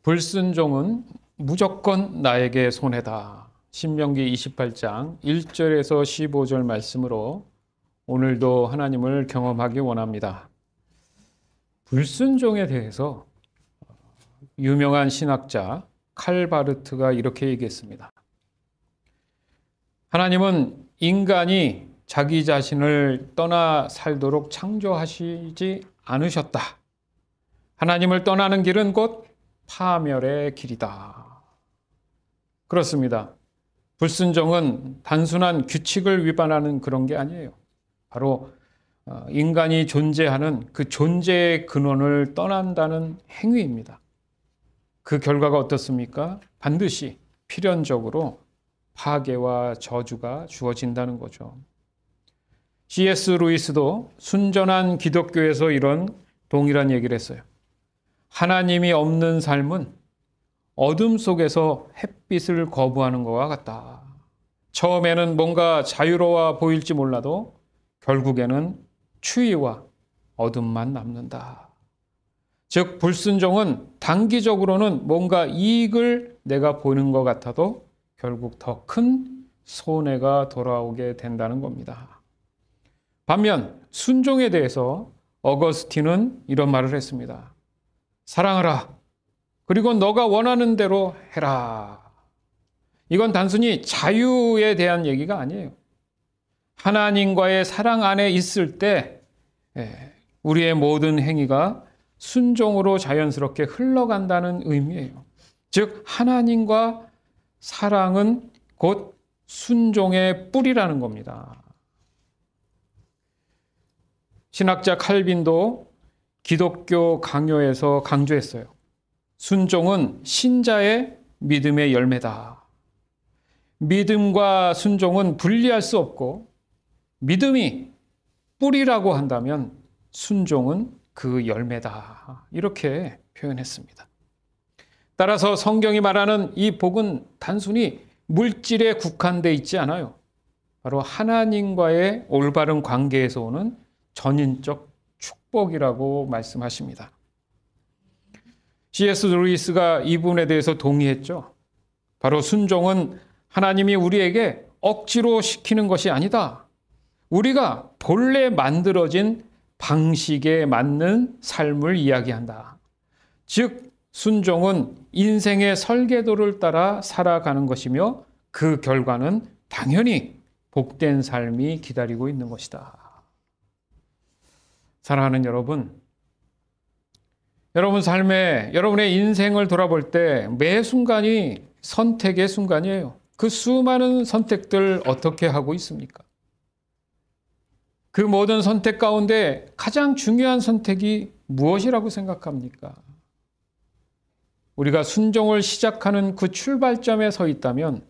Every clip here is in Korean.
불순종은 무조건 나에게 손해다. 신명기 28장 1절에서 15절 말씀으로 오늘도 하나님을 경험하기 원합니다. 불순종에 대해서 유명한 신학자 칼바르트가 이렇게 얘기했습니다. 하나님은 인간이 자기 자신을 떠나 살도록 창조하시지 않으셨다. 하나님을 떠나는 길은 곧 파멸의 길이다. 그렇습니다. 불순종은 단순한 규칙을 위반하는 그런 게 아니에요. 바로 인간이 존재하는 그 존재의 근원을 떠난다는 행위입니다. 그 결과가 어떻습니까? 반드시 필연적으로 파괴와 저주가 주어진다는 거죠. C.S. 루이스도 순전한 기독교에서 이런 동일한 얘기를 했어요. 하나님이 없는 삶은 어둠 속에서 햇빛을 거부하는 것과 같다. 처음에는 뭔가 자유로워 보일지 몰라도 결국에는 추위와 어둠만 남는다. 즉 불순종은 단기적으로는 뭔가 이익을 내가 보는 것 같아도 결국 더 큰 손해가 돌아오게 된다는 겁니다. 반면 순종에 대해서 어거스틴은 이런 말을 했습니다. 사랑하라. 그리고 너가 원하는 대로 해라. 이건 단순히 자유에 대한 얘기가 아니에요. 하나님과의 사랑 안에 있을 때 우리의 모든 행위가 순종으로 자연스럽게 흘러간다는 의미예요. 즉 하나님과 사랑은 곧 순종의 뿌리라는 겁니다. 신학자 칼빈도 기독교 강요에서 강조했어요. 순종은 신자의 믿음의 열매다. 믿음과 순종은 분리할 수 없고 믿음이 뿌리라고 한다면 순종은 그 열매다. 이렇게 표현했습니다. 따라서 성경이 말하는 이 복은 단순히 물질에 국한되어 있지 않아요. 바로 하나님과의 올바른 관계에서 오는 전인적 축복이라고 말씀하십니다. C.S. 루이스가 이 부분에 대해서 동의했죠. 바로 순종은 하나님이 우리에게 억지로 시키는 것이 아니다. 우리가 본래 만들어진 방식에 맞는 삶을 이야기한다. 즉 순종은 인생의 설계도를 따라 살아가는 것이며 그 결과는 당연히 복된 삶이 기다리고 있는 것이다. 사랑하는 여러분, 여러분 삶에 여러분의 인생을 돌아볼 때 매 순간이 선택의 순간이에요. 그 수많은 선택들 어떻게 하고 있습니까? 그 모든 선택 가운데 가장 중요한 선택이 무엇이라고 생각합니까? 우리가 순종을 시작하는 그 출발점에 서 있다면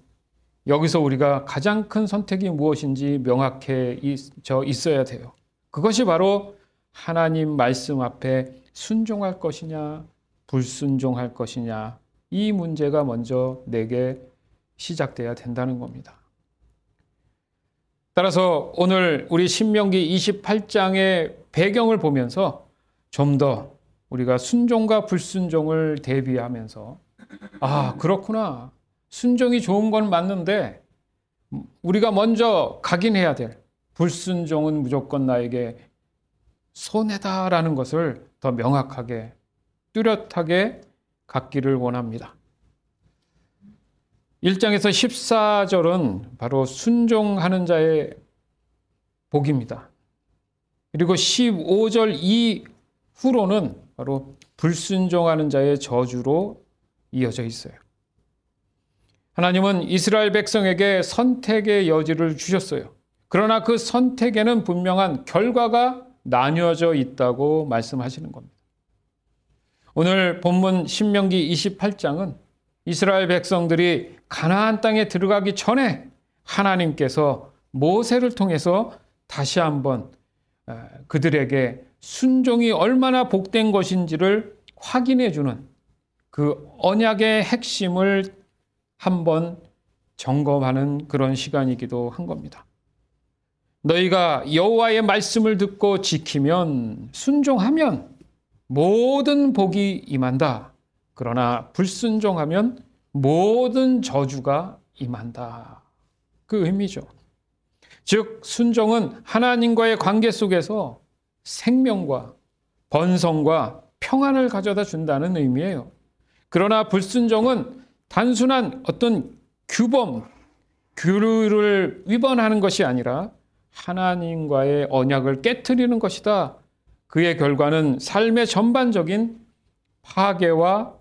여기서 우리가 가장 큰 선택이 무엇인지 명확해져 있어야 돼요. 그것이 바로 하나님 말씀 앞에 순종할 것이냐, 불순종할 것이냐, 이 문제가 먼저 내게 시작돼야 된다는 겁니다. 따라서 오늘 우리 신명기 28장의 배경을 보면서 좀 더 우리가 순종과 불순종을 대비하면서 그렇구나. 순종이 좋은 건 맞는데 우리가 먼저 각인해야 될 불순종은 무조건 나에게 손해다라는 것을 더 명확하게 뚜렷하게 갖기를 원합니다. 1장에서 14절은 바로 순종하는 자의 복입니다. 그리고 15절 이후로는 바로 불순종하는 자의 저주로 이어져 있어요. 하나님은 이스라엘 백성에게 선택의 여지를 주셨어요. 그러나 그 선택에는 분명한 결과가 나뉘어져 있다고 말씀하시는 겁니다. 오늘 본문 신명기 28장은 이스라엘 백성들이 가나안 땅에 들어가기 전에 하나님께서 모세를 통해서 다시 한번 그들에게 순종이 얼마나 복된 것인지를 확인해 주는 그 언약의 핵심을 한번 점검하는 그런 시간이기도 한 겁니다. 너희가 여호와의 말씀을 듣고 지키면 순종하면 모든 복이 임한다. 그러나 불순종하면 모든 저주가 임한다. 그 의미죠. 즉 순종은 하나님과의 관계 속에서 생명과 번성과 평안을 가져다 준다는 의미예요. 그러나 불순종은 단순한 어떤 규율을 위반하는 것이 아니라 하나님과의 언약을 깨트리는 것이다. 그의 결과는 삶의 전반적인 파괴와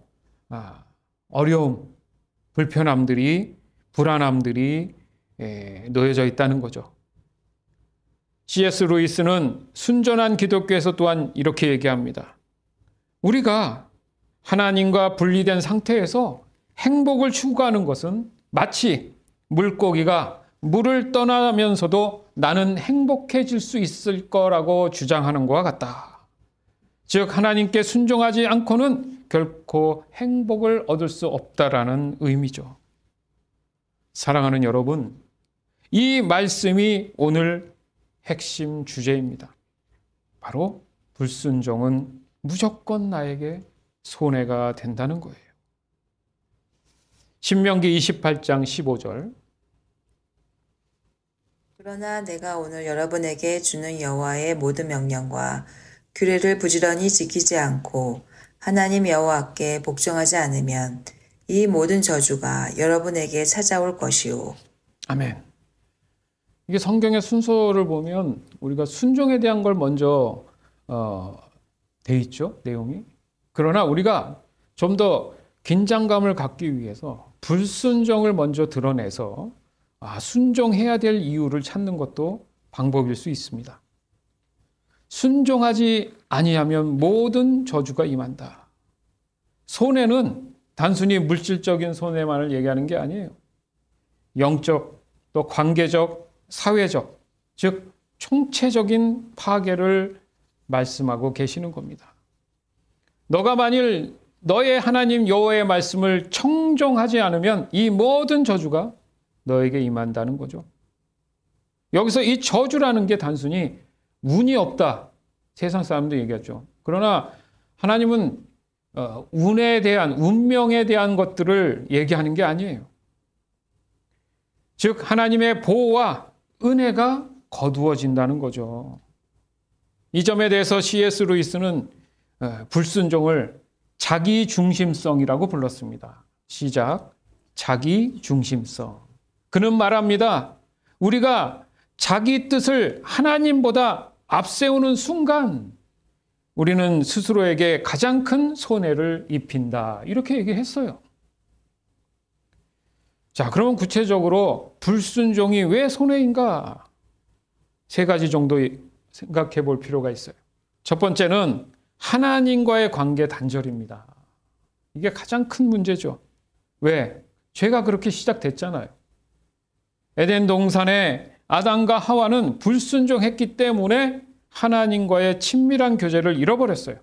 어려움, 불편함들이, 불안함들이 놓여져 있다는 거죠. C.S. 루이스는 순전한 기독교에서 또한 이렇게 얘기합니다. 우리가 하나님과 분리된 상태에서 행복을 추구하는 것은 마치 물고기가 물을 떠나면서도 나는 행복해질 수 있을 거라고 주장하는 것과 같다. 즉 하나님께 순종하지 않고는 결코 행복을 얻을 수 없다라는 의미죠. 사랑하는 여러분, 이 말씀이 오늘 핵심 주제입니다. 바로 불순종은 무조건 나에게 손해가 된다는 거예요. 신명기 28장 15절. 그러나 내가 오늘 여러분에게 주는 여호와의 모든 명령과 규례를 부지런히 지키지 않고 하나님 여호와께 복종하지 않으면 이 모든 저주가 여러분에게 찾아올 것이요. 아멘. 이게 성경의 순서를 보면 우리가 순종에 대한 걸 먼저 돼 있죠, 내용이. 그러나 우리가 좀 더 긴장감을 갖기 위해서 불순종을 먼저 드러내서 순종해야 될 이유를 찾는 것도 방법일 수 있습니다. 순종하지 아니하면 모든 저주가 임한다. 손해는 단순히 물질적인 손해만을 얘기하는 게 아니에요. 영적, 또 관계적, 사회적, 즉 총체적인 파괴를 말씀하고 계시는 겁니다. 너가 만일 너의 하나님 여호와의 말씀을 청종하지 않으면 이 모든 저주가 너에게 임한다는 거죠. 여기서 이 저주라는 게 단순히 운이 없다. 세상 사람도 얘기하죠. 그러나 하나님은 운에 대한, 운명에 대한 것들을 얘기하는 게 아니에요. 즉 하나님의 보호와 은혜가 거두어진다는 거죠. 이 점에 대해서 C.S. 루이스는 불순종을 자기중심성이라고 불렀습니다. 시작. 자기중심성. 그는 말합니다. 우리가 자기 뜻을 하나님보다 앞세우는 순간 우리는 스스로에게 가장 큰 손해를 입힌다. 이렇게 얘기했어요. 자, 그러면 구체적으로 불순종이 왜 손해인가? 3가지 정도 생각해 볼 필요가 있어요. 첫 번째는 하나님과의 관계 단절입니다. 이게 가장 큰 문제죠. 왜? 죄가 그렇게 시작됐잖아요. 에덴 동산에 아담과 하와는 불순종했기 때문에 하나님과의 친밀한 교제를 잃어버렸어요.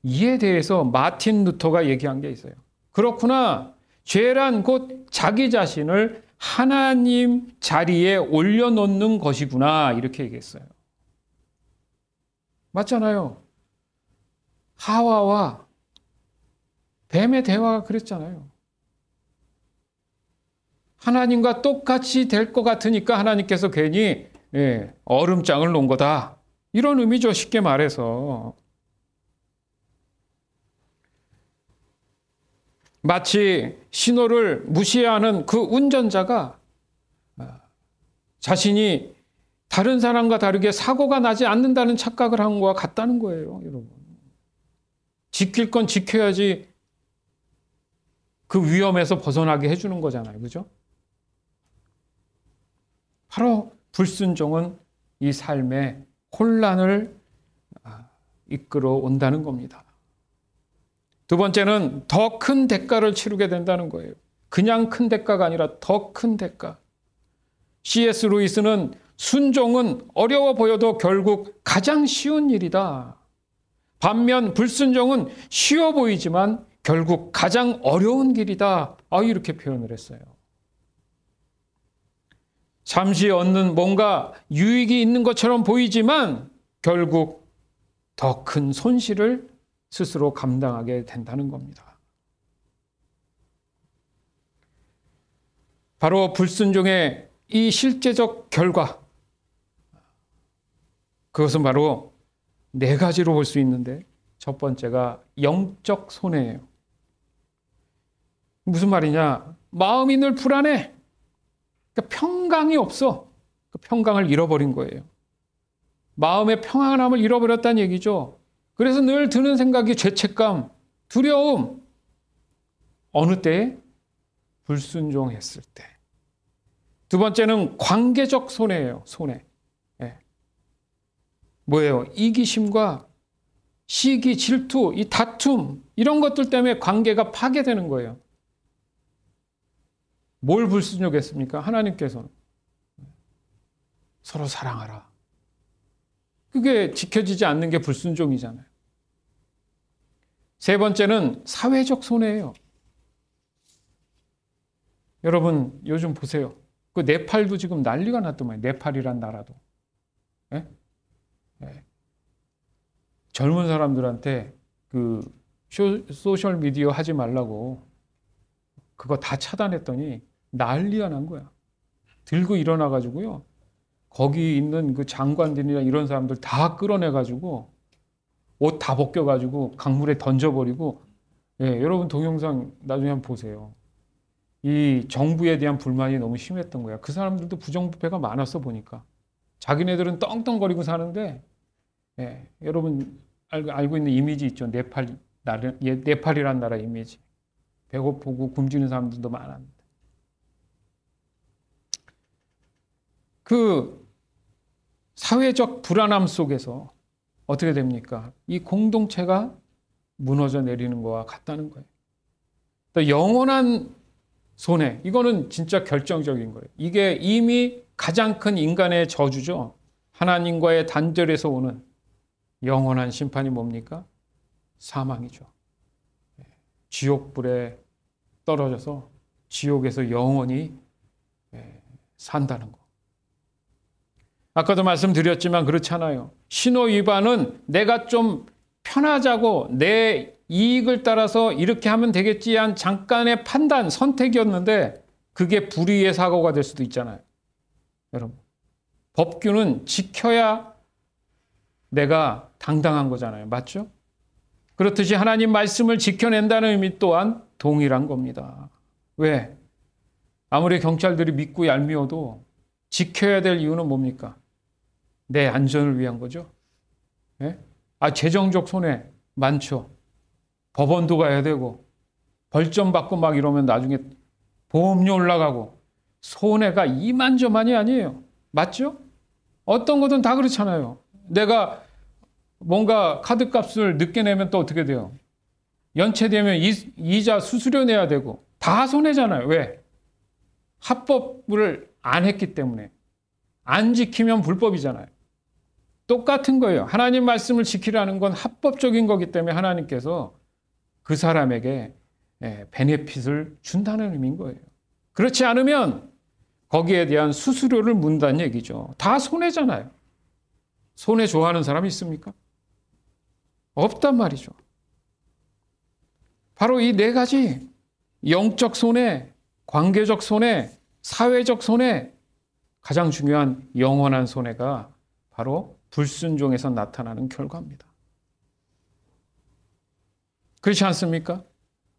이에 대해서 마틴 루터가 얘기한 게 있어요. 그렇구나. 죄란 곧 자기 자신을 하나님 자리에 올려놓는 것이구나. 이렇게 얘기했어요. 맞잖아요. 하와와 뱀의 대화가 그랬잖아요. 하나님과 똑같이 될 것 같으니까 하나님께서 괜히 얼음장을 놓은 거다. 이런 의미죠. 쉽게 말해서. 마치 신호를 무시하는 그 운전자가 자신이 다른 사람과 다르게 사고가 나지 않는다는 착각을 한 것과 같다는 거예요, 여러분. 지킬 건 지켜야지 그 위험에서 벗어나게 해주는 거잖아요. 그죠? 바로 불순종은 이 삶에 혼란을 이끌어 온다는 겁니다. 두 번째는 더 큰 대가를 치르게 된다는 거예요. 그냥 큰 대가가 아니라 더 큰 대가. C.S. 루이스는 순종은 어려워 보여도 결국 가장 쉬운 일이다. 반면 불순종은 쉬워 보이지만 결국 가장 어려운 길이다. 이렇게 표현을 했어요. 잠시 얻는 뭔가 유익이 있는 것처럼 보이지만 결국 더 큰 손실을 스스로 감당하게 된다는 겁니다. 바로 불순종의 이 실제적 결과, 그것은 바로 네 가지로 볼 수 있는데, 첫 번째가 영적 손해예요. 무슨 말이냐? 마음이 늘 불안해. 그러니까 평강이 없어. 그 평강을 잃어버린 거예요. 마음의 평안함을 잃어버렸다는 얘기죠. 그래서 늘 드는 생각이 죄책감, 두려움. 어느 때에? 불순종했을 때. 두 번째는 관계적 손해예요. 손해. 예. 뭐예요? 이기심과 시기, 질투, 이 다툼, 이런 것들 때문에 관계가 파괴되는 거예요. 뭘 불순종했습니까? 하나님께서는 서로 사랑하라. 그게 지켜지지 않는 게 불순종이잖아요. 세 번째는 사회적 손해예요. 여러분 요즘 보세요. 그 네팔도 지금 난리가 났더만. 네팔이란 나라도. 예? 예. 젊은 사람들한테 그 소셜 미디어 하지 말라고 그거 다 차단했더니 난리가 난 거야. 들고 일어나가지고요. 거기 있는 그 장관들이나 이런 사람들 다 끌어내가지고 옷 다 벗겨가지고 강물에 던져버리고. 예, 여러분 동영상 나중에 한번 보세요. 이 정부에 대한 불만이 너무 심했던 거야. 그 사람들도 부정부패가 많았어 보니까. 자기네들은 떵떵거리고 사는데, 예, 여러분 알고 있는 이미지 있죠. 네팔이란 나라 이미지. 배고프고 굶주린 사람들도 많았는데. 그 사회적 불안함 속에서 어떻게 됩니까? 이 공동체가 무너져 내리는 거와 같다는 거예요. 또 영원한 손해, 이거는 진짜 결정적인 거예요. 이게 이미 가장 큰 인간의 저주죠. 하나님과의 단절에서 오는 영원한 심판이 뭡니까? 사망이죠. 지옥불에 떨어져서 지옥에서 영원히 산다는 거. 아까도 말씀드렸지만 그렇잖아요. 신호 위반은 내가 좀 편하자고 내 이익을 따라서 이렇게 하면 되겠지 한 잠깐의 판단, 선택이었는데 그게 불의의 사고가 될 수도 있잖아요. 여러분, 법규는 지켜야 내가 당당한 거잖아요. 맞죠? 그렇듯이 하나님 말씀을 지켜낸다는 의미 또한 동일한 겁니다. 왜? 아무리 경찰들이 믿고 얄미워도 지켜야 될 이유는 뭡니까? 내 안전을 위한 거죠. 예? 재정적 손해 많죠. 법원도 가야 되고 벌점 받고 막 이러면 나중에 보험료 올라가고 손해가 이만저만이 아니에요. 맞죠? 어떤 것은 다 그렇잖아요. 내가 뭔가 카드값을 늦게 내면 또 어떻게 돼요? 연체되면 이자 수수료 내야 되고 다 손해잖아요. 왜? 합법을 안 했기 때문에. 안 지키면 불법이잖아요. 똑같은 거예요. 하나님 말씀을 지키라는 건 합법적인 거기 때문에 하나님께서 그 사람에게 베네핏을 준다는 의미인 거예요. 그렇지 않으면 거기에 대한 수수료를 문다는 얘기죠. 다 손해잖아요. 손해 좋아하는 사람이 있습니까? 없단 말이죠. 바로 이 네 가지, 영적 손해, 관계적 손해, 사회적 손해, 가장 중요한 영원한 손해가 바로 불순종에서 나타나는 결과입니다. 그렇지 않습니까?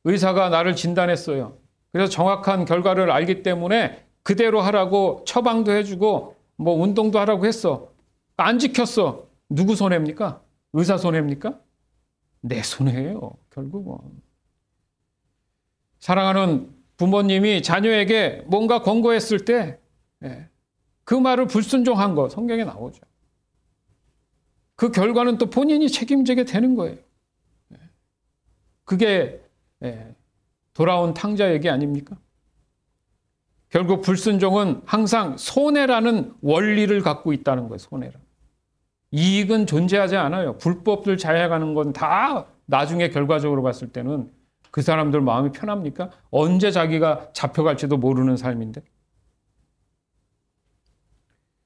의사가 나를 진단했어요. 그래서 정확한 결과를 알기 때문에 그대로 하라고 처방도 해주고 뭐 운동도 하라고 했어. 안 지켰어. 누구 손해입니까? 의사 손해입니까? 내 손해예요. 결국은. 사랑하는 부모님이 자녀에게 뭔가 권고했을 때 그 말을 불순종한 거 성경에 나오죠. 그 결과는 또 본인이 책임지게 되는 거예요. 그게 돌아온 탕자 얘기 아닙니까? 결국 불순종은 항상 손해라는 원리를 갖고 있다는 거예요. 손해라. 이익은 존재하지 않아요. 불법을 자행하는 건 다 나중에 결과적으로 봤을 때는 그 사람들 마음이 편합니까? 언제 자기가 잡혀갈지도 모르는 삶인데.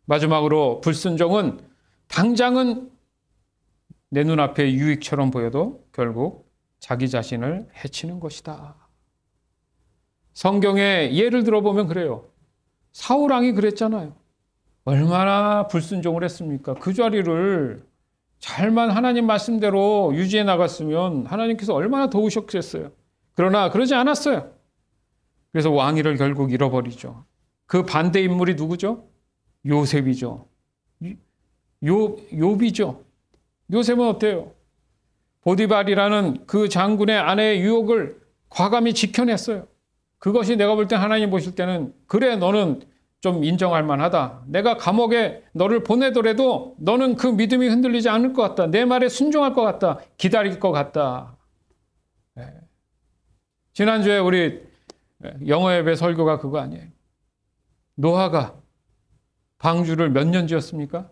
마지막으로 불순종은 당장은 내 눈앞에 유익처럼 보여도 결국 자기 자신을 해치는 것이다. 성경에 예를 들어보면 그래요. 사울 왕이 그랬잖아요. 얼마나 불순종을 했습니까? 그 자리를 잘만 하나님 말씀대로 유지해 나갔으면 하나님께서 얼마나 도우셨겠어요. 그러나 그러지 않았어요. 그래서 왕위를 결국 잃어버리죠. 그 반대 인물이 누구죠? 요셉이죠. 욥이죠. 요셉은 어때요? 보디발이라는 그 장군의 아내의 유혹을 과감히 지켜냈어요. 그것이 내가 볼 때 하나님 보실 때는 그래 너는 좀 인정할 만하다. 내가 감옥에 너를 보내더라도 너는 그 믿음이 흔들리지 않을 것 같다. 내 말에 순종할 것 같다. 기다릴 것 같다. 네. 지난주에 우리 영어 예배 설교가 그거 아니에요. 노아가 방주를 몇 년 지었습니까?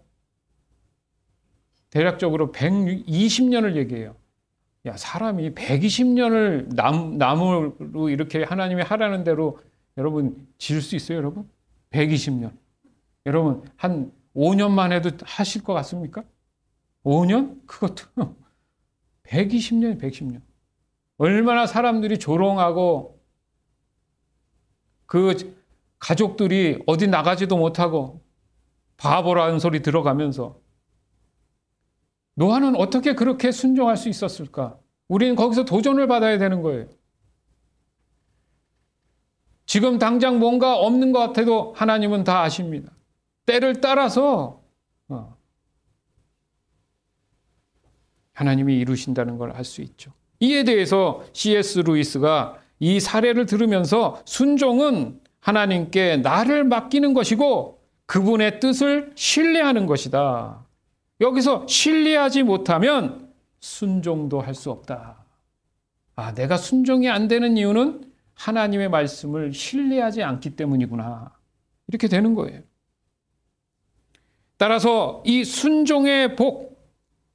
대략적으로 120년을 얘기해요. 야, 사람이 120년을 나무로 이렇게 하나님이 하라는 대로 여러분 지을 수 있어요, 여러분? 120년. 여러분, 한 5년만 해도 하실 것 같습니까? 5년? 그것도 120년, 110년. 얼마나 사람들이 조롱하고 그 가족들이 어디 나가지도 못하고 바보라는 소리 들어가면서 노아는 어떻게 그렇게 순종할 수 있었을까? 우리는 거기서 도전을 받아야 되는 거예요. 지금 당장 뭔가 없는 것 같아도 하나님은 다 아십니다. 때를 따라서 하나님이 이루신다는 걸 알 수 있죠. 이에 대해서 C.S. 루이스가 이 사례를 들으면서 순종은 하나님께 나를 맡기는 것이고 그분의 뜻을 신뢰하는 것이다. 여기서 신뢰하지 못하면 순종도 할 수 없다. 아, 내가 순종이 안 되는 이유는 하나님의 말씀을 신뢰하지 않기 때문이구나. 이렇게 되는 거예요. 따라서 이 순종의 복,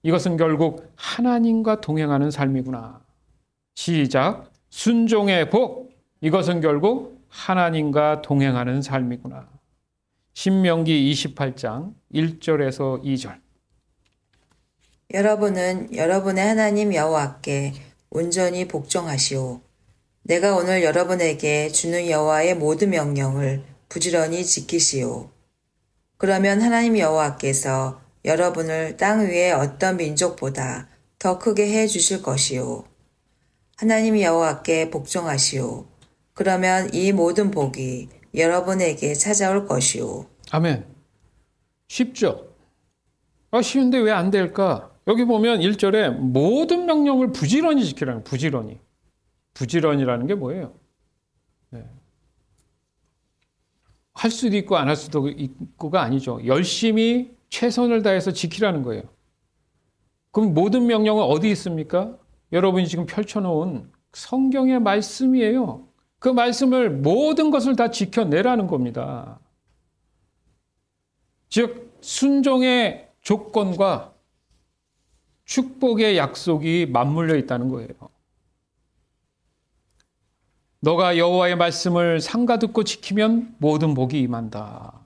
이것은 결국 하나님과 동행하는 삶이구나. 시작. 순종의 복, 이것은 결국 하나님과 동행하는 삶이구나. 신명기 28장 1절에서 2절. 여러분은 여러분의 하나님 여호와께 온전히 복종하시오. 내가 오늘 여러분에게 주는 여호와의 모든 명령을 부지런히 지키시오. 그러면 하나님 여호와께서 여러분을 땅 위의 어떤 민족보다 더 크게 해 주실 것이오. 하나님 여호와께 복종하시오. 그러면 이 모든 복이 여러분에게 찾아올 것이오. 아멘. 쉽죠? 쉬운데 왜 안 될까? 여기 보면 1절에 모든 명령을 부지런히 지키라는 거예요. 부지런히. 부지런이라는 게 뭐예요? 네. 할 수도 있고 안 할 수도 있고가 아니죠. 열심히 최선을 다해서 지키라는 거예요. 그럼 모든 명령은 어디 있습니까? 여러분이 지금 펼쳐놓은 성경의 말씀이에요. 그 말씀을 모든 것을 다 지켜내라는 겁니다. 즉 순종의 조건과 축복의 약속이 맞물려 있다는 거예요. 너가 여호와의 말씀을 상가듣고 지키면 모든 복이 임한다.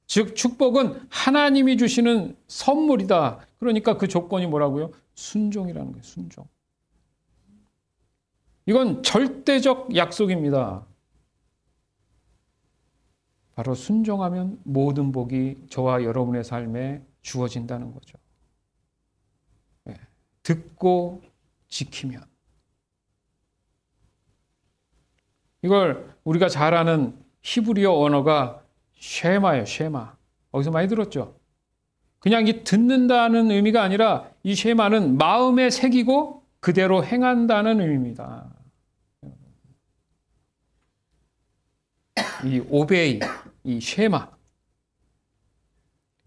즉 축복은 하나님이 주시는 선물이다. 그러니까 그 조건이 뭐라고요? 순종이라는 거예요. 순종. 이건 절대적 약속입니다. 바로 순종하면 모든 복이 저와 여러분의 삶에 주어진다는 거죠. 듣고 지키면. 이걸 우리가 잘 아는 히브리어 언어가 쉐마예요. 쉐마. 어디서 많이 들었죠? 그냥 이 듣는다는 의미가 아니라 이 쉐마는 마음에 새기고 그대로 행한다는 의미입니다. 이 오베이, 이 쉐마.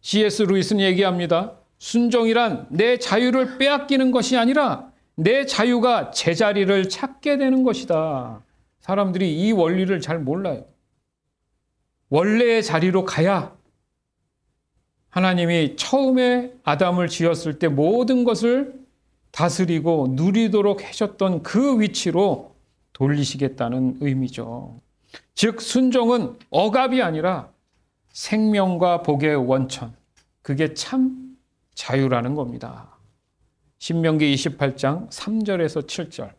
C.S. 루이스는 얘기합니다. 순종이란 내 자유를 빼앗기는 것이 아니라 내 자유가 제자리를 찾게 되는 것이다. 사람들이 이 원리를 잘 몰라요. 원래의 자리로 가야 하나님이 처음에 아담을 지었을 때 모든 것을 다스리고 누리도록 하셨던 그 위치로 돌리시겠다는 의미죠. 즉 순종은 억압이 아니라 생명과 복의 원천. 그게 참 자유라는 겁니다. 신명기 28장 3절에서 7절.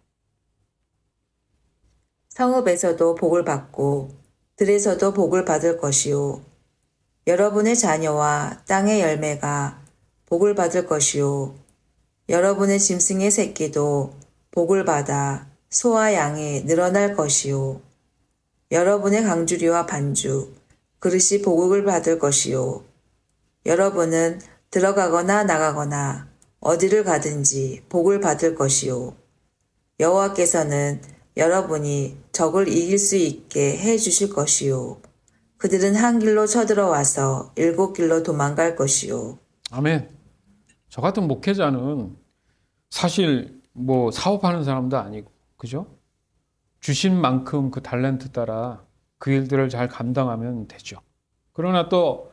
성읍에서도 복을 받고 들에서도 복을 받을 것이요. 여러분의 자녀와 땅의 열매가 복을 받을 것이요. 여러분의 짐승의 새끼도 복을 받아 소와 양이 늘어날 것이요. 여러분의 강주리와 반죽, 그릇이 복을 받을 것이요. 여러분은 들어가거나 나가거나 어디를 가든지 복을 받을 것이요. 여호와께서는 여러분이 적을 이길 수 있게 해 주실 것이요. 그들은 한 길로 쳐들어와서 7길로 도망갈 것이요. 아멘. 저 같은 목회자는 사실 뭐 사업하는 사람도 아니고, 그죠? 주신 만큼 그 탤런트 따라 그 일들을 잘 감당하면 되죠. 그러나 또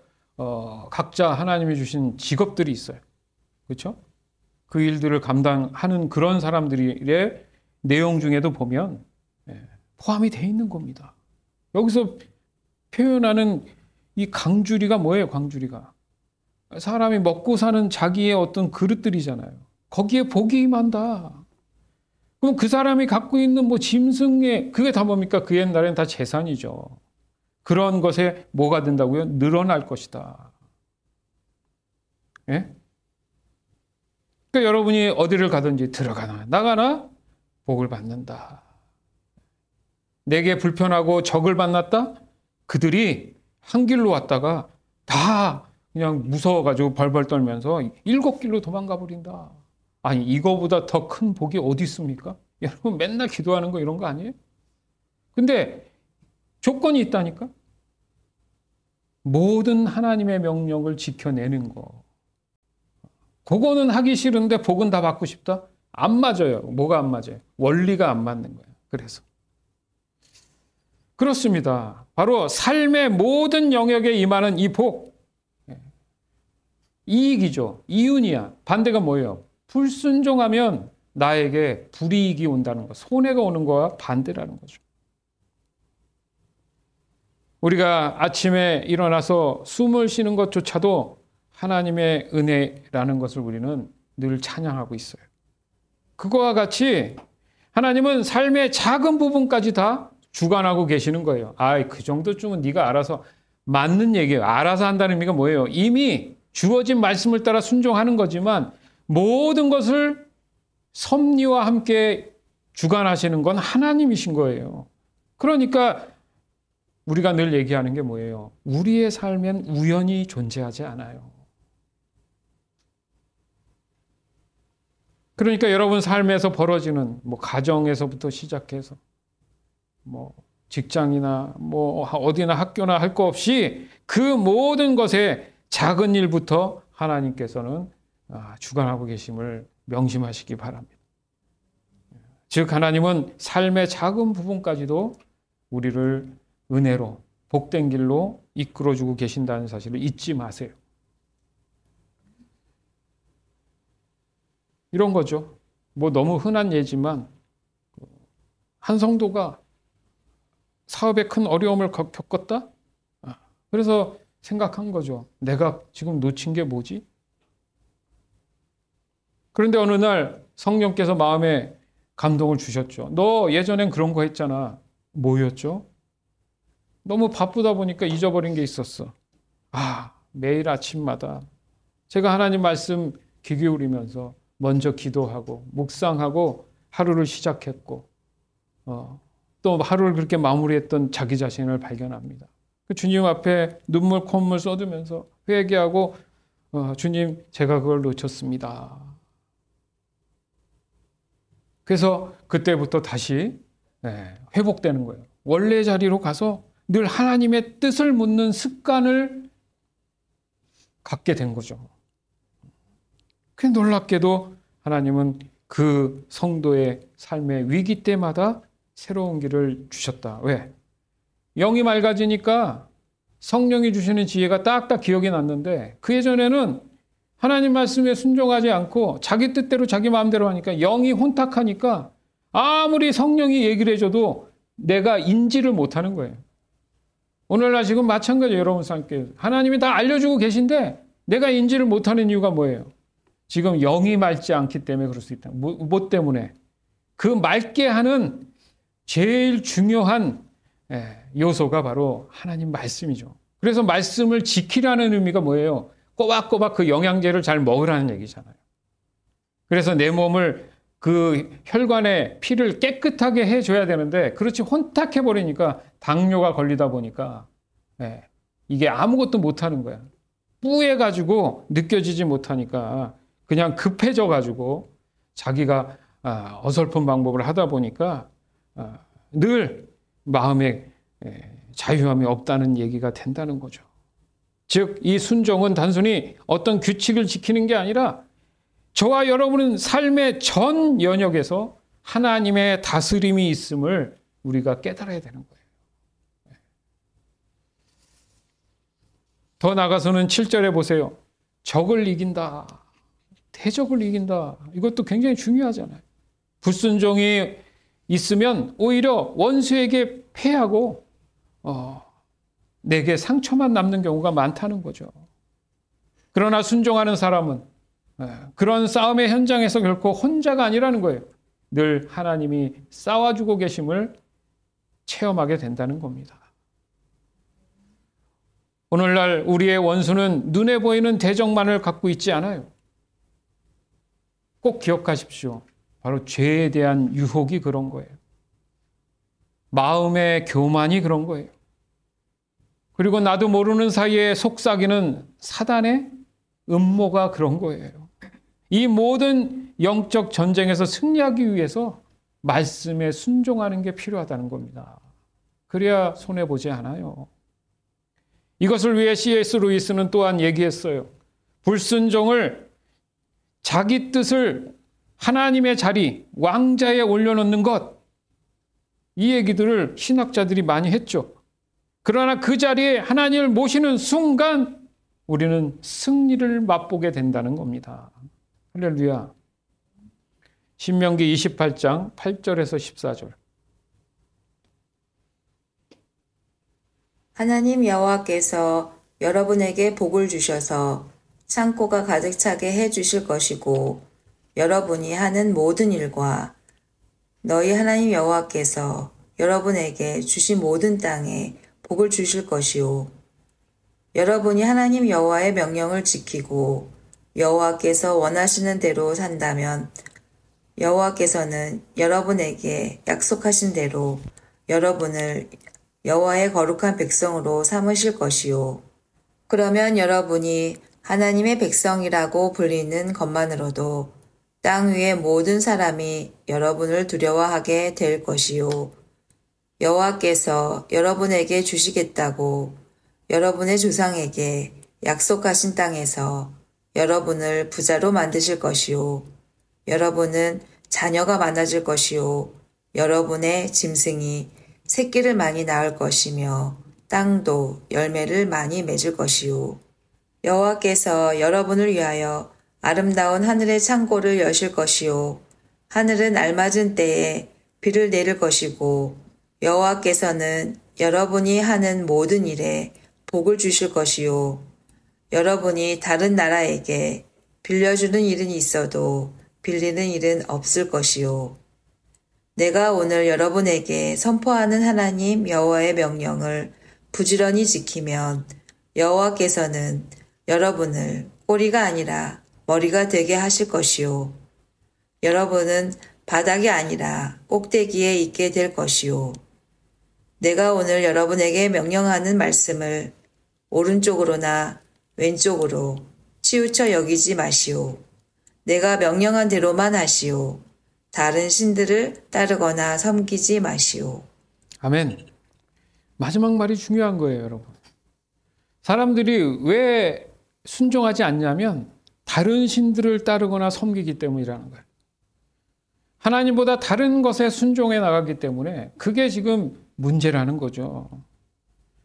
각자 하나님이 주신 직업들이 있어요. 그렇죠? 그 일들을 감당하는 그런 사람들의 내용 중에도 보면 포함이 되어 있는 겁니다. 여기서 표현하는 이 강주리가 뭐예요? 강주리가 사람이 먹고 사는 자기의 어떤 그릇들이잖아요. 거기에 복이 임한다. 그럼 그 사람이 갖고 있는 뭐 짐승의 그게 다 뭡니까? 그 옛날엔 다 재산이죠. 그런 것에 뭐가 된다고요? 늘어날 것이다. 예? 그러니까 여러분이 어디를 가든지 들어가나 나가나 복을 받는다. 내게 불편하고 적을 만났다? 그들이 한 길로 왔다가 다 그냥 무서워가지고 벌벌 떨면서 7길로 도망가 버린다. 아니 이거보다 더 큰 복이 어디 있습니까? 여러분 맨날 기도하는 거 이런 거 아니에요? 근데 조건이 있다니까? 모든 하나님의 명령을 지켜내는 거. 그거는 하기 싫은데 복은 다 받고 싶다? 안 맞아요. 뭐가 안 맞아요? 원리가 안 맞는 거예요. 그래서 그렇습니다. 바로 삶의 모든 영역에 임하는 이 복. 이익이죠. 이윤이야. 반대가 뭐예요? 불순종하면 나에게 불이익이 온다는 거. 손해가 오는 거와 반대라는 거죠. 우리가 아침에 일어나서 숨을 쉬는 것조차도 하나님의 은혜라는 것을 우리는 늘 찬양하고 있어요. 그거와 같이 하나님은 삶의 작은 부분까지 다 주관하고 계시는 거예요. 그 정도쯤은 네가 알아서 맞는 얘기예요. 알아서 한다는 의미가 뭐예요? 이미 주어진 말씀을 따라 순종하는 거지만 모든 것을 섭리와 함께 주관하시는 건 하나님이신 거예요. 그러니까 우리가 늘 얘기하는 게 뭐예요? 우리의 삶엔 우연이 존재하지 않아요. 그러니까 여러분 삶에서 벌어지는 뭐 가정에서부터 시작해서 뭐 직장이나 뭐 어디나 학교나 할 거 없이 그 모든 것에 작은 일부터 하나님께서는 주관하고 계심을 명심하시기 바랍니다. 즉 하나님은 삶의 작은 부분까지도 우리를 은혜로 복된 길로 이끌어주고 계신다는 사실을 잊지 마세요. 이런 거죠. 뭐 너무 흔한 예지만 한 성도가 사업에 큰 어려움을 겪었다? 그래서 생각한 거죠. 내가 지금 놓친 게 뭐지? 그런데 어느 날 성령께서 마음에 감동을 주셨죠. 너 예전엔 그런 거 했잖아. 뭐였죠? 너무 바쁘다 보니까 잊어버린 게 있었어. 매일 아침마다 제가 하나님 말씀 귀 기울이면서 먼저 기도하고 묵상하고 하루를 시작했고 또 하루를 그렇게 마무리했던 자기 자신을 발견합니다. 주님 앞에 눈물 콧물 쏟으면서 회개하고 주님 제가 그걸 놓쳤습니다. 그래서 그때부터 다시 회복되는 거예요. 원래 자리로 가서 늘 하나님의 뜻을 묻는 습관을 갖게 된 거죠. 그 놀랍게도 하나님은 그 성도의 삶의 위기 때마다 새로운 길을 주셨다. 왜? 영이 맑아지니까 성령이 주시는 지혜가 딱딱 기억이 났는데 그 예전에는 하나님 말씀에 순종하지 않고 자기 뜻대로 자기 마음대로 하니까 영이 혼탁하니까 아무리 성령이 얘기를 해줘도 내가 인지를 못하는 거예요. 오늘날 지금 마찬가지예요. 여러분 삶께 하나님이 다 알려주고 계신데 내가 인지를 못하는 이유가 뭐예요? 지금 영이 맑지 않기 때문에 그럴 수 있다. 뭐 때문에? 그 맑게 하는 제일 중요한 요소가 바로 하나님 말씀이죠. 그래서 말씀을 지키라는 의미가 뭐예요? 꼬박꼬박 그 영양제를 잘 먹으라는 얘기잖아요. 그래서 내 몸을 그 혈관의 피를 깨끗하게 해줘야 되는데 그렇지 혼탁해버리니까 당뇨가 걸리다 보니까 이게 아무것도 못하는 거야. 뿌해가지고 느껴지지 못하니까 그냥 급해져가지고 자기가 어설픈 방법을 하다 보니까 늘 마음에 자유함이 없다는 얘기가 된다는 거죠. 즉, 이 순종은 단순히 어떤 규칙을 지키는 게 아니라 저와 여러분은 삶의 전 영역에서 하나님의 다스림이 있음을 우리가 깨달아야 되는 거예요. 더 나가서는 7절에 보세요. 적을 이긴다. 대적을 이긴다. 이것도 굉장히 중요하잖아요. 불순종이 있으면 오히려 원수에게 패하고 내게 상처만 남는 경우가 많다는 거죠. 그러나 순종하는 사람은 그런 싸움의 현장에서 결코 혼자가 아니라는 거예요. 늘 하나님이 싸워주고 계심을 체험하게 된다는 겁니다. 오늘날 우리의 원수는 눈에 보이는 대적만을 갖고 있지 않아요. 꼭 기억하십시오. 바로 죄에 대한 유혹이 그런 거예요. 마음의 교만이 그런 거예요. 그리고 나도 모르는 사이에 속삭이는 사단의 음모가 그런 거예요. 이 모든 영적 전쟁에서 승리하기 위해서 말씀에 순종하는 게 필요하다는 겁니다. 그래야 손해보지 않아요. 이것을 위해 C.S. 루이스는 또한 얘기했어요. 불순종을 자기 뜻을 하나님의 자리, 왕자에 올려놓는 것, 이 얘기들을 신학자들이 많이 했죠. 그러나 그 자리에 하나님을 모시는 순간 우리는 승리를 맛보게 된다는 겁니다. 할렐루야. 신명기 28장 8절에서 14절. 하나님 여호와께서 여러분에게 복을 주셔서 창고가 가득 차게 해 주실 것이고 여러분이 하는 모든 일과 너희 하나님 여호와께서 여러분에게 주신 모든 땅에 복을 주실 것이요 여러분이 하나님 여호와의 명령을 지키고 여호와께서 원하시는 대로 산다면 여호와께서는 여러분에게 약속하신 대로 여러분을 여호와의 거룩한 백성으로 삼으실 것이요. 그러면 여러분이 하나님의 백성이라고 불리는 것만으로도 땅 위의 모든 사람이 여러분을 두려워하게 될 것이요. 여호와께서 여러분에게 주시겠다고 여러분의 조상에게 약속하신 땅에서 여러분을 부자로 만드실 것이요. 여러분은 자녀가 많아질 것이요. 여러분의 짐승이 새끼를 많이 낳을 것이며 땅도 열매를 많이 맺을 것이요. 여호와께서 여러분을 위하여 아름다운 하늘의 창고를 여실 것이요. 하늘은 알맞은 때에 비를 내릴 것이고 여호와께서는 여러분이 하는 모든 일에 복을 주실 것이요. 여러분이 다른 나라에게 빌려주는 일은 있어도 빌리는 일은 없을 것이요. 내가 오늘 여러분에게 선포하는 하나님 여호와의 명령을 부지런히 지키면 여호와께서는 여러분을 꼬리가 아니라 머리가 되게 하실 것이요. 여러분은 바닥이 아니라 꼭대기에 있게 될 것이요. 내가 오늘 여러분에게 명령하는 말씀을 오른쪽으로나 왼쪽으로 치우쳐 여기지 마시오. 내가 명령한 대로만 하시오. 다른 신들을 따르거나 섬기지 마시오. 아멘. 마지막 말이 중요한 거예요, 여러분. 사람들이 왜 순종하지 않냐면 다른 신들을 따르거나 섬기기 때문이라는 거예요. 하나님보다 다른 것에 순종해 나가기 때문에 그게 지금 문제라는 거죠.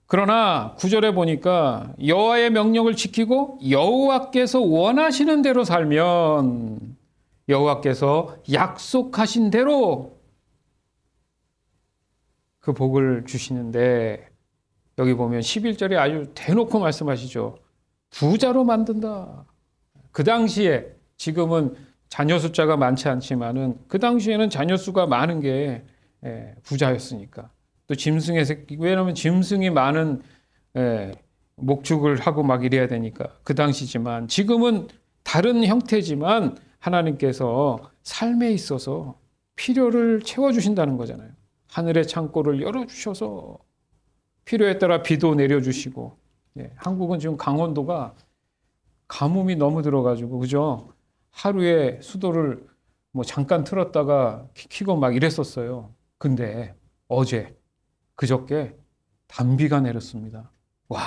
그러나 9절에 보니까 여호와의 명령을 지키고 여호와께서 원하시는 대로 살면 여호와께서 약속하신 대로 그 복을 주시는데 여기 보면 11절에 아주 대놓고 말씀하시죠. 부자로 만든다. 그 당시에 지금은 자녀 숫자가 많지 않지만은 그 당시에는 자녀 수가 많은 게 부자였으니까. 또 짐승의 새끼, 왜냐하면 짐승이 많은 목축을 하고 막 이래야 되니까 그 당시지만, 지금은 다른 형태지만 하나님께서 삶에 있어서 필요를 채워주신다는 거잖아요. 하늘의 창고를 열어주셔서 필요에 따라 비도 내려주시고. 한국은 지금 강원도가 가뭄이 너무 들어가지고, 그죠? 하루에 수도를 뭐 잠깐 틀었다가 켜고 막 이랬었어요. 근데 어제, 그저께 단비가 내렸습니다. 와.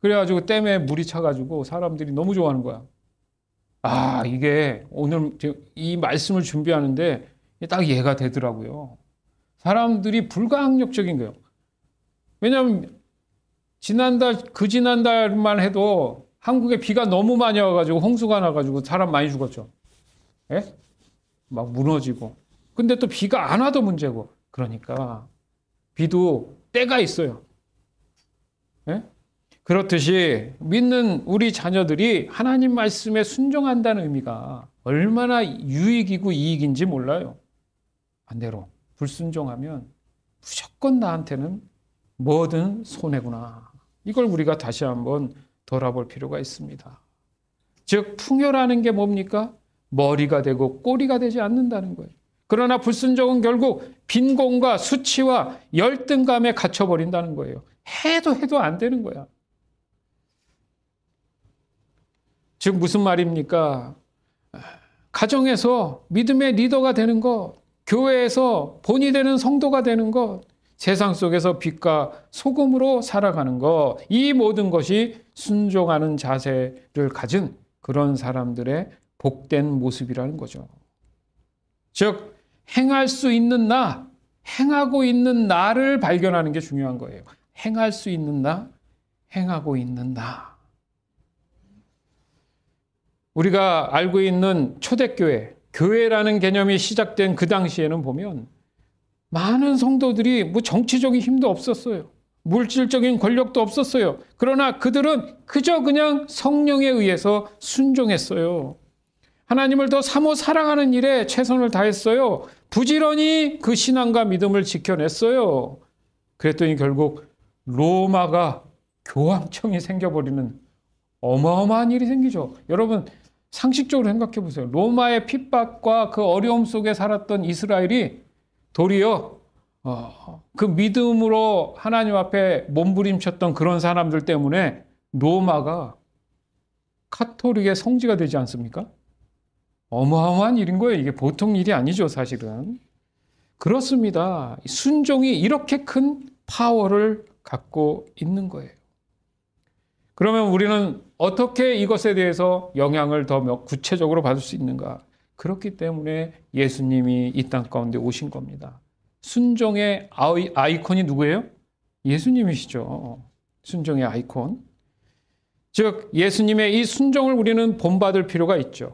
그래가지고 댐에 물이 차가지고 사람들이 너무 좋아하는 거야. 아, 이게 오늘 이 말씀을 준비하는데 딱 이해가 되더라고요. 사람들이 불가항력적인 거예요. 왜냐하면 지난달만 해도 한국에 비가 너무 많이 와가지고 홍수가 나가지고 사람 많이 죽었죠. 예? 막 무너지고. 근데 또 비가 안 와도 문제고. 그러니까 비도 때가 있어요. 예? 그렇듯이 믿는 우리 자녀들이 하나님 말씀에 순종한다는 의미가 얼마나 유익이고 이익인지 몰라요. 반대로 불순종하면 무조건 나한테는 뭐든 손해구나. 이걸 우리가 다시 한번 돌아볼 필요가 있습니다. 즉 풍요라는 게 뭡니까? 머리가 되고 꼬리가 되지 않는다는 거예요. 그러나 불순종은 결국 빈곤과 수치와 열등감에 갇혀버린다는 거예요. 해도 안 되는 거야. 즉 무슨 말입니까? 가정에서 믿음의 리더가 되는 것, 교회에서 본이 되는 성도가 되는 것, 세상 속에서 빛과 소금으로 살아가는 것, 이 모든 것이 순종하는 자세를 가진 그런 사람들의 복된 모습이라는 거죠. 즉 행할 수 있는 나, 행하고 있는 나를 발견하는 게 중요한 거예요. 행할 수 있는 나, 행하고 있는 나. 우리가 알고 있는 초대교회, 교회라는 개념이 시작된 그 당시에는 보면 많은 성도들이 뭐 정치적인 힘도 없었어요. 물질적인 권력도 없었어요. 그러나 그들은 그저 그냥 성령에 의해서 순종했어요. 하나님을 더 사모 사랑하는 일에 최선을 다했어요. 부지런히 그 신앙과 믿음을 지켜냈어요. 그랬더니 결국 로마가 교황청이 생겨버리는 어마어마한 일이 생기죠. 여러분 상식적으로 생각해 보세요. 로마의 핍박과 그 어려움 속에 살았던 이스라엘이 도리어 그 믿음으로 하나님 앞에 몸부림쳤던 그런 사람들 때문에 로마가 카톨릭의 성지가 되지 않습니까? 어마어마한 일인 거예요. 이게 보통 일이 아니죠, 사실은. 그렇습니다. 순종이 이렇게 큰 파워를 갖고 있는 거예요. 그러면 우리는 어떻게 이것에 대해서 영향을 더 구체적으로 받을 수 있는가? 그렇기 때문에 예수님이 이 땅 가운데 오신 겁니다. 순종의 아이콘이 누구예요? 예수님이시죠. 순종의 아이콘. 즉 예수님의 이 순종을 우리는 본받을 필요가 있죠.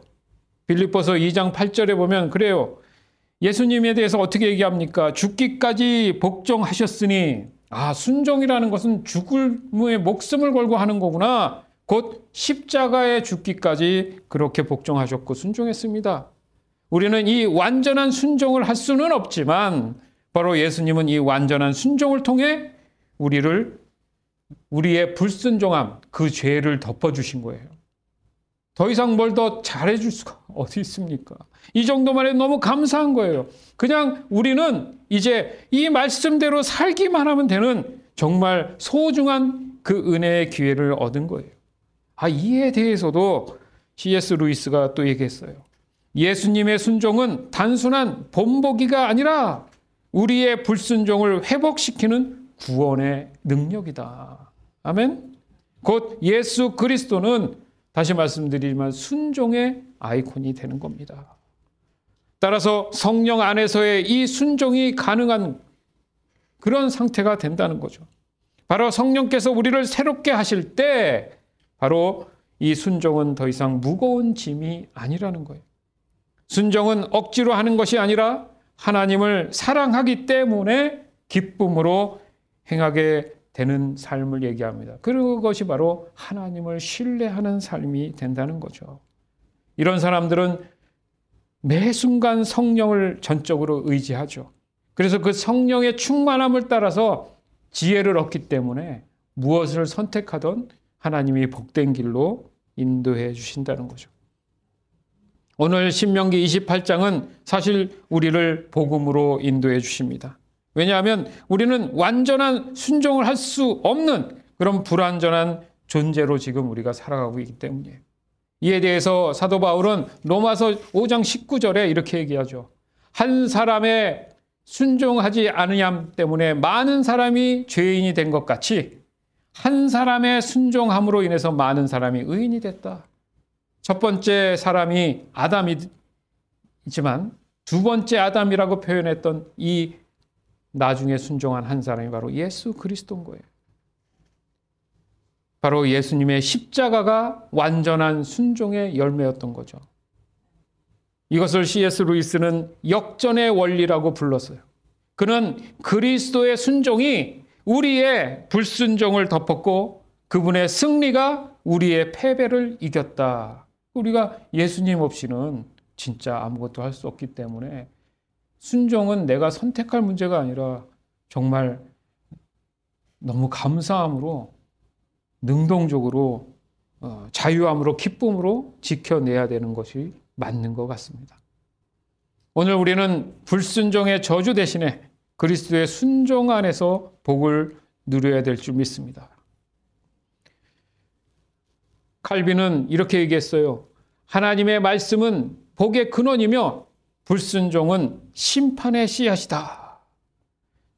빌립보서 2장 8절에 보면 그래요. 예수님에 대해서 어떻게 얘기합니까? 죽기까지 복종하셨으니, 순종이라는 것은 죽음의 목숨을 걸고 하는 거구나. 곧 십자가에 죽기까지 그렇게 복종하셨고 순종했습니다. 우리는 이 완전한 순종을 할 수는 없지만 바로 예수님은 이 완전한 순종을 통해 우리의 불순종함, 그 죄를 덮어주신 거예요. 더 이상 뭘 더 잘해줄 수가 어디 있습니까? 이 정도만 해도 너무 감사한 거예요. 그냥 우리는 이제 이 말씀대로 살기만 하면 되는 정말 소중한 그 은혜의 기회를 얻은 거예요. 이에 대해서도 C.S. 루이스가 또 얘기했어요. 예수님의 순종은 단순한 본보기가 아니라 우리의 불순종을 회복시키는 구원의 능력이다. 아멘? 곧 예수 그리스도는 다시 말씀드리지만 순종의 아이콘이 되는 겁니다. 따라서 성령 안에서의 이 순종이 가능한 그런 상태가 된다는 거죠. 바로 성령께서 우리를 새롭게 하실 때 바로 이 순종은 더 이상 무거운 짐이 아니라는 거예요. 순종은 억지로 하는 것이 아니라 하나님을 사랑하기 때문에 기쁨으로 행하게 되는 삶을 얘기합니다. 그것이 바로 하나님을 신뢰하는 삶이 된다는 거죠. 이런 사람들은 매 순간 성령을 전적으로 의지하죠. 그래서 그 성령의 충만함을 따라서 지혜를 얻기 때문에 무엇을 선택하든 하나님이 복된 길로 인도해 주신다는 거죠. 오늘 신명기 28장은 사실 우리를 복음으로 인도해 주십니다. 왜냐하면 우리는 완전한 순종을 할 수 없는 그런 불완전한 존재로 지금 우리가 살아가고 있기 때문이에요. 이에 대해서 사도 바울은 로마서 5장 19절에 이렇게 얘기하죠. 한 사람의 순종하지 않으함 때문에 많은 사람이 죄인이 된 것 같이 한 사람의 순종함으로 인해서 많은 사람이 의인이 됐다. 첫 번째 사람이 아담이지만 두 번째 아담이라고 표현했던 이 나중에 순종한 한 사람이 바로 예수 그리스도인 거예요. 바로 예수님의 십자가가 완전한 순종의 열매였던 거죠. 이것을 C.S. 루이스는 역전의 원리라고 불렀어요. 그는 그리스도의 순종이 우리의 불순종을 덮었고 그분의 승리가 우리의 패배를 이겼다. 우리가 예수님 없이는 진짜 아무것도 할 수 없기 때문에 순종은 내가 선택할 문제가 아니라 정말 너무 감사함으로 능동적으로 자유함으로 기쁨으로 지켜내야 되는 것이 맞는 것 같습니다. 오늘 우리는 불순종의 저주 대신에 그리스도의 순종 안에서 복을 누려야 될 줄 믿습니다. 칼빈은 이렇게 얘기했어요. 하나님의 말씀은 복의 근원이며 불순종은 심판의 씨앗이다.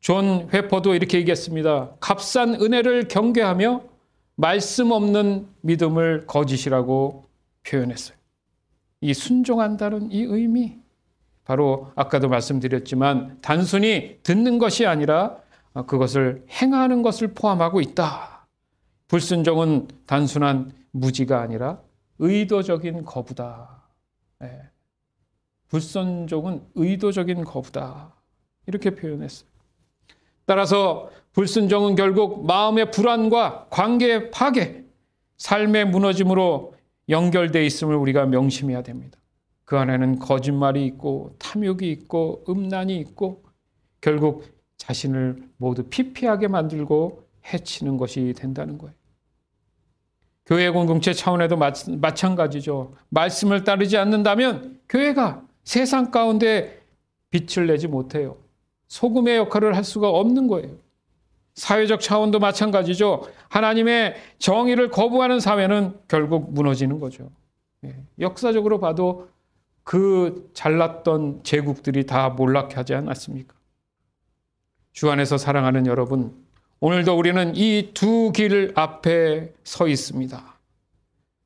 존 회퍼도 이렇게 얘기했습니다. 값싼 은혜를 경계하며 말씀 없는 믿음을 거짓이라고 표현했어요. 이 순종한다는 이 의미, 바로 아까도 말씀드렸지만 단순히 듣는 것이 아니라 그것을 행하는 것을 포함하고 있다. 불순종은 단순한 무지가 아니라 의도적인 거부다. 불순종은 의도적인 거부다. 이렇게 표현했어요. 따라서 불순종은 결국 마음의 불안과 관계의 파괴, 삶의 무너짐으로 연결되어 있음을 우리가 명심해야 됩니다. 그 안에는 거짓말이 있고 탐욕이 있고 음란이 있고 결국 자신을 모두 피폐하게 만들고 해치는 것이 된다는 거예요. 교회 공동체 차원에도 마찬가지죠. 말씀을 따르지 않는다면 교회가 세상 가운데 빛을 내지 못해요. 소금의 역할을 할 수가 없는 거예요. 사회적 차원도 마찬가지죠. 하나님의 정의를 거부하는 사회는 결국 무너지는 거죠. 역사적으로 봐도 그 잘났던 제국들이 다 몰락해 하지 않았습니까? 주 안에서 사랑하는 여러분, 오늘도 우리는 이 두 길 앞에 서 있습니다.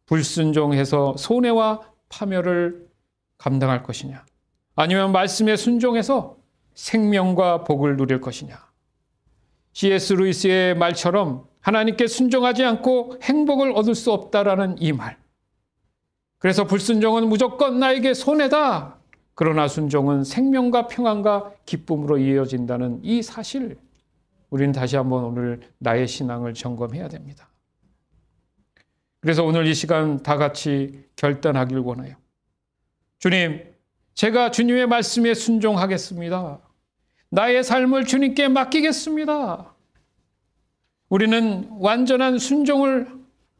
불순종해서 손해와 파멸을 감당할 것이냐, 아니면 말씀에 순종해서 생명과 복을 누릴 것이냐. C.S. 루이스의 말처럼 하나님께 순종하지 않고 행복을 얻을 수 없다라는 이 말. 그래서 불순종은 무조건 나에게 손해다. 그러나 순종은 생명과 평안과 기쁨으로 이어진다는 이 사실, 우리는 다시 한번 오늘 나의 신앙을 점검해야 됩니다. 그래서 오늘 이 시간 다 같이 결단하길 원해요. 주님, 제가 주님의 말씀에 순종하겠습니다. 나의 삶을 주님께 맡기겠습니다. 우리는 완전한 순종을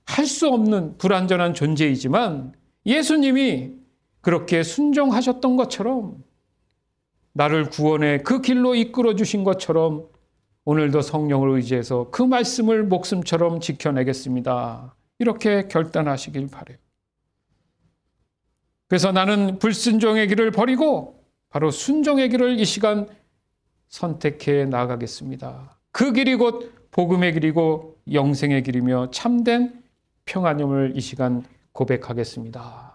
할 수 없는 불완전한 존재이지만 예수님이 그렇게 순종하셨던 것처럼, 나를 구원의 그 길로 이끌어 주신 것처럼 오늘도 성령을 의지해서 그 말씀을 목숨처럼 지켜내겠습니다. 이렇게 결단하시길 바라요. 그래서 나는 불순종의 길을 버리고 바로 순종의 길을 이 시간 선택해 나가겠습니다. 그 길이 곧 복음의 길이고 영생의 길이며 참된 평안임을 이 시간 고백하겠습니다.